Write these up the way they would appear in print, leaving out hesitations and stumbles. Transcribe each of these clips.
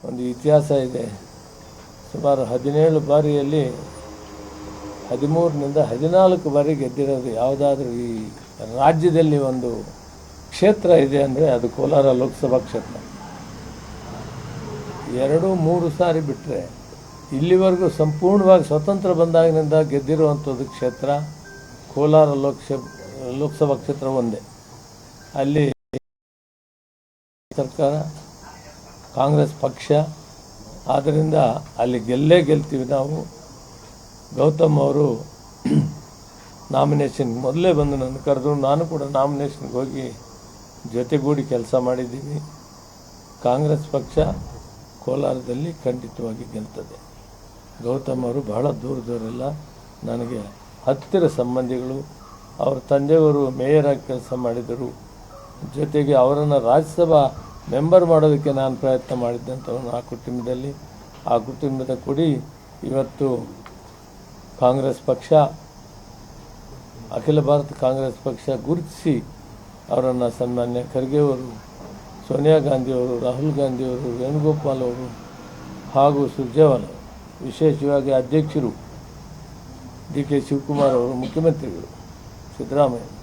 ಒಂದು ಇತಿಹಾಸ ಇದೆ. ಸುಮಾರು 17 ಬಾರಿಯಲ್ಲಿ 13 14 ಬಾರಿ ಗೆದ್ದಿರೋದು ಯಾವುದಾದ್ರೂ ಈ ರಾಜ್ಯದಲ್ಲಿ ಒಂದು ಕ್ಷೇತ್ರ ಇದೆ ಅಂದರೆ ಅದು ಕೋಲಾರ ಲೋಕಸಭಾ ಕ್ಷೇತ್ರ. 2-3 ಸಾರಿ ಬಿಟ್ಟರೆ ಇಲ್ಲಿವರೆಗೂ ಸಂಪೂರ್ಣವಾಗಿ ಸ್ವತಂತ್ರ ಬಂದಾಗಿನಿಂದ ಗೆದ್ದಿರುವಂಥದ್ದು ಕ್ಷೇತ್ರ ಕೋಲಾರ ಲೋಕಸಭಾ ಕ್ಷೇತ್ರ ಒಂದೇ. ಅಲ್ಲಿ ಸರ್ಕಾರ ಕಾಂಗ್ರೆಸ್ ಪಕ್ಷ, ಆದ್ದರಿಂದ ಅಲ್ಲಿ ಗೆಲ್ತೀವಿ ನಾವು. ಗೌತಮ್ ಅವರು ನಾಮಿನೇಷನ್ ಮೊದಲೇ ಬಂದು ನನ್ನ ಕರೆದು, ನಾನು ಕೂಡ ನಾಮಿನೇಷನ್ಗೆ ಹೋಗಿ ಜೊತೆಗೂಡಿ ಕೆಲಸ ಮಾಡಿದ್ದೀವಿ. ಕಾಂಗ್ರೆಸ್ ಪಕ್ಷ ಕೋಲಾರದಲ್ಲಿ ಖಂಡಿತವಾಗಿ ಗೆಲ್ತದೆ. ಗೌತಮ್ ಅವರು ಬಹಳ ದೂರದವರೆಲ್ಲ, ನನಗೆ ಹತ್ತಿರ ಸಂಬಂಧಿಗಳು. ಅವರ ತಂದೆಯವರು ಮೇಯರಾಗಿ ಕೆಲಸ ಮಾಡಿದರು. ಜೊತೆಗೆ ಅವರನ್ನು ರಾಜ್ಯಸಭಾ ಮೆಂಬರ್ ಮಾಡೋದಕ್ಕೆ ನಾನು ಪ್ರಯತ್ನ ಮಾಡಿದ್ದಂಥವನು ಆ ಕುಟುಂಬದ ಕೊಡಿ ಇವತ್ತು ಕಾಂಗ್ರೆಸ್ ಪಕ್ಷ, ಅಖಿಲ ಭಾರತ ಕಾಂಗ್ರೆಸ್ ಪಕ್ಷ ಗುರುತಿಸಿ ಅವರನ್ನು ಸನ್ಮಾನ್ಯ ಖರ್ಗೆ ಅವರು, ಸೋನಿಯಾ ಗಾಂಧಿಯವರು, ರಾಹುಲ್ ಗಾಂಧಿಯವರು, ವೇಣುಗೋಪಾಲ್ ಅವರು ಹಾಗೂ ಸುರ್ಜೇವಾಲಾ, ವಿಶೇಷವಾಗಿ ಅಧ್ಯಕ್ಷರು DK ಶಿವಕುಮಾರ್ ಅವರು, ಮುಖ್ಯಮಂತ್ರಿಗಳು ಸಿದ್ದರಾಮಯ್ಯ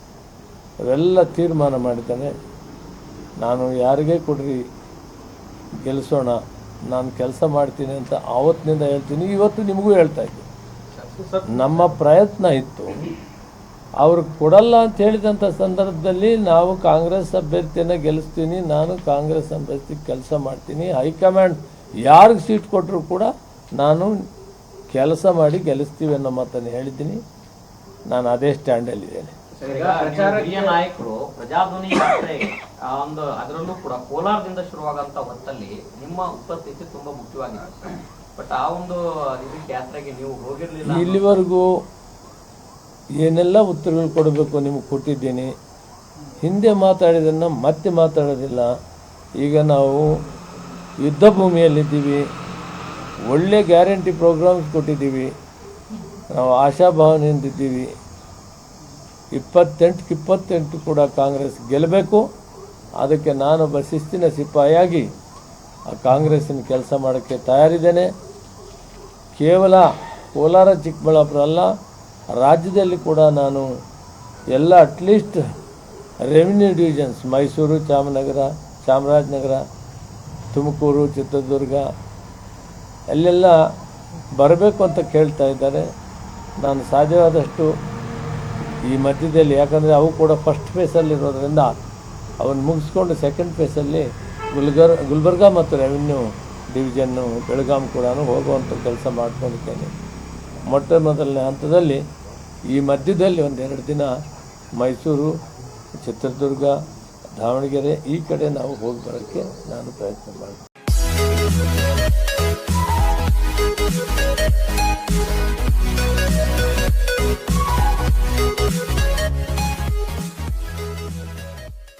ಅವೆಲ್ಲ ತೀರ್ಮಾನ ಮಾಡಿದ್ದಾರೆ. ನಾನು ಯಾರಿಗೇ ಕೊಡ್ರಿ ಗೆಲ್ಲಿಸೋಣ, ನಾನು ಕೆಲಸ ಮಾಡ್ತೀನಿ ಅಂತ ಆವತ್ತಿನಿಂದ ಹೇಳ್ತೀನಿ. ಇವತ್ತು ನಿಮಗೂ ಹೇಳ್ತಾ ಇದ್ದೀನಿ, ನಮ್ಮ ಪ್ರಯತ್ನ ಇತ್ತು. ಅವ್ರಿಗೆ ಕೊಡಲ್ಲ ಅಂತ ಹೇಳಿದಂಥ ಸಂದರ್ಭದಲ್ಲಿ ನಾವು ಕಾಂಗ್ರೆಸ್ ಅಭ್ಯರ್ಥಿಯನ್ನು ಗೆಲ್ಲಿಸ್ತೀನಿ, ನಾನು ಕಾಂಗ್ರೆಸ್ ಅಭ್ಯರ್ಥಿ ಕೆಲಸ ಮಾಡ್ತೀನಿ, ಹೈಕಮಾಂಡ್ ಯಾರಿಗೆ ಸೀಟ್ ಕೊಟ್ಟರು ಕೂಡ ನಾನು ಕೆಲಸ ಮಾಡಿ ಗೆಲ್ಲಿಸ್ತೀವಿ ಅನ್ನೋ ಮಾತನ್ನು ಹೇಳಿದ್ದೀನಿ. ನಾನು ಅದೇ ಸ್ಟ್ಯಾಂಡಲ್ಲಿದ್ದೇನೆ. ಹಿರಿಯ ನಾಯಕರು ಪ್ರಜಾಧ್ವನಿ ಯಾತ್ರೆ ಒಂದು ಅದರಲ್ಲೂ ಕೂಡ ಕೋಲಾರದಿಂದ ಶುರುವಾಗಂತ ಹೊತ್ತಲ್ಲಿ ನಿಮ್ಮ ಉಪಸ್ಥಿತಿ ತುಂಬಾ ಮುಖ್ಯವಾಗಿತ್ತು. ಬಟ್ ಆ ಒಂದು ಯಾತ್ರೆಗೆ ನೀವು ಹೋಗಿರಲಿಲ್ಲ. ಇಲ್ಲಿವರೆಗೂ ಏನೆಲ್ಲ ಉತ್ತರಗಳು ಕೊಡಬೇಕು ನಿಮಗೆ ಕೊಟ್ಟಿದ್ದೀನಿ. ಹಿಂದೆ ಮಾತಾಡಿದ್ದನ್ನು ಮತ್ತೆ ಮಾತಾಡೋದಿಲ್ಲ. ಈಗ ನಾವು ಯುದ್ಧ ಭೂಮಿಯಲ್ಲಿದ್ದೀವಿ. ಒಳ್ಳೆ ಗ್ಯಾರಂಟಿ ಪ್ರೋಗ್ರಾಮ್ಸ್ ಕೊಟ್ಟಿದ್ದೀವಿ. ನಾವು ಆಶಾಭಾವನೆಯಿಂದಿದ್ದೀವಿ. 28ಕ್ಕೆ 28 ಕೂಡ ಕಾಂಗ್ರೆಸ್ ಗೆಲ್ಲಬೇಕು. ಅದಕ್ಕೆ ನಾನೊಬ್ಬ ಶಿಸ್ತಿನ ಸಿಪಾಯಿಯಾಗಿ ಆ ಕಾಂಗ್ರೆಸ್ಸಿನ ಕೆಲಸ ಮಾಡೋಕ್ಕೆ ತಯಾರಿದ್ದೇನೆ. ಕೇವಲ ಕೋಲಾರ ಚಿಕ್ಕಬಳ್ಳಾಪುರ ಅಲ್ಲ, ರಾಜ್ಯದಲ್ಲಿ ಕೂಡ ನಾನು ಎಲ್ಲ at least revenue divisions Mysuru, Chamarajanagar, Tumakuru, Chitradurga ಅಲ್ಲೆಲ್ಲ ಬರಬೇಕು ಅಂತ ಕೇಳ್ತಾ ಇದ್ದಾರೆ. ನಾನು ಸಾಧ್ಯವಾದಷ್ಟು ಈ ಮಧ್ಯದಲ್ಲಿ, ಯಾಕಂದರೆ ಅವು ಕೂಡ ಫಸ್ಟ್ ಫೇಸಲ್ಲಿರೋದ್ರಿಂದ ಅವನ್ನು ಮುಗಿಸ್ಕೊಂಡು ಸೆಕೆಂಡ್ ಫೇಸಲ್ಲಿ ಗುಲ್ಬರ್ಗ ಮತ್ತು ರೆವಿನ್ಯೂ ಡಿವಿಷನ್ನು ಬೆಳಗಾಂ ಕೂಡ ಹೋಗುವಂಥ ಕೆಲಸ ಮಾಡ್ಕೊಂಡಿದ್ದೇನೆ. ಮೊದಲನೇ ಹಂತದಲ್ಲಿ ಈ ಮಧ್ಯದಲ್ಲಿ 1-2 ದಿನ ಮೈಸೂರು, ಚಿತ್ರದುರ್ಗ, ದಾವಣಗೆರೆ ಈ ಕಡೆ ನಾವು ಹೋಗಿ ಬರೋಕ್ಕೆ ನಾನು ಪ್ರಯತ್ನ ಮಾಡ್ತೀನಿ.